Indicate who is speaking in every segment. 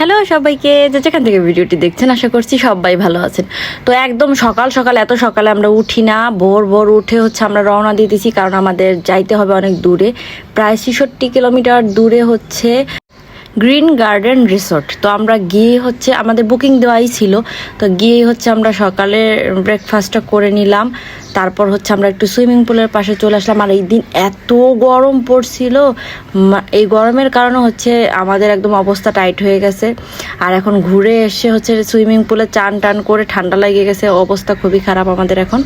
Speaker 1: Hello সবাইকে, যেখান থেকে ভিডিওটি দেখছেন আশা করছি সবাই ভালো আছেন। তো একদম সকাল সকাল, এত সকালে আমরা উঠি না, ভোর ভোর উঠে হচ্ছে আমরা রওনা দিতেছি, কারণ আমাদের যাইতে হবে অনেক দূরে, প্রায় 66 কিলোমিটার দূরে হচ্ছে গ্রিন গার্ডেন রিসোর্ট। তো আমরা গিয়ে হচ্ছে, আমাদের বুকিং দেওয়াই ছিল, তো গিয়ে হচ্ছে আমরা সকালে ব্রেকফাস্টটা করে নিলাম। তারপর হচ্ছে আমরা একটু সুইমিং পুলের পাশে চলে আসলাম। আর এই দিন এত গরম পড়ছিল, এই গরমের কারণে হচ্ছে আমাদের একদম অবস্থা টাইট হয়ে গেছে। আর এখন ঘুরে এসে হচ্ছে সুইমিং পুলে চান টান করে ঠান্ডা লেগে গেছে, অবস্থা খুবই খারাপ আমাদের এখন।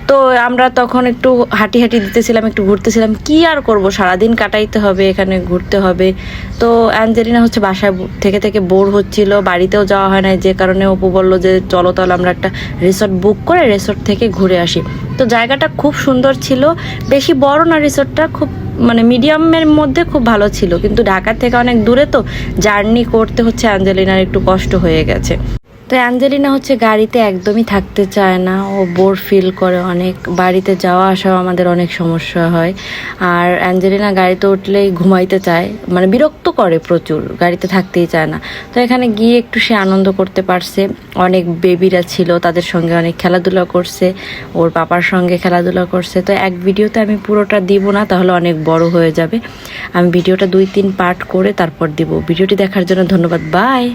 Speaker 1: তো আমরা তখন একটু হাঁটি হাঁটি দিতেছিলাম, একটু ঘুরতেছিলাম, কি আর করব, সারাদিন কাটাইতে হবে, এখানে ঘুরতে হবে। তো অ্যাঞ্জেলিনা হচ্ছে বাসায় থেকে থেকে বোর হচ্ছিল, বাড়িতেও যাওয়া হয় না, যে কারণে অপু বললো যে চলো তাহলে আমরা একটা রিসোর্ট বুক করে রিসোর্ট থেকে ঘুরে আসি। তো জায়গাটা খুব সুন্দর ছিল, বেশি বড় না রিসোর্টটা, খুব মানে মিডিয়ামের মধ্যে খুব ভালো ছিল, কিন্তু ঢাকা থেকে অনেক দূরে, তো জার্নি করতে হচ্ছে অ্যাঞ্জেলিনার একটু কষ্ট হয়ে গেছে। তো অ্যাঞ্জেলিনা হচ্ছে গাড়িতে একদমই থাকতে চায় না, ও বোর ফিল করে অনেক, বাড়িতে যাওয়া আসাও আমাদের অনেক সমস্যা হয়। আর অ্যাঞ্জেলিনা গাড়িতে উঠলেই ঘুমাইতে চায়, মানে বিরক্ত করে প্রচুর, গাড়িতে থাকতেই চায় না। তো এখানে গিয়ে একটু সে আনন্দ করতে পারছে, অনেক বেবিরা ছিল, তাদের সঙ্গে অনেক খেলাধুলা করছে, ওর পাপার সঙ্গে খেলাধুলা করছে। তো এক ভিডিওতে আমি পুরোটা দিব না, তাহলে অনেক বড় হয়ে যাবে, আমি ভিডিওটা 2-3 পার্ট করে তারপর দিব। ভিডিওটি দেখার জন্য ধন্যবাদ, বাই।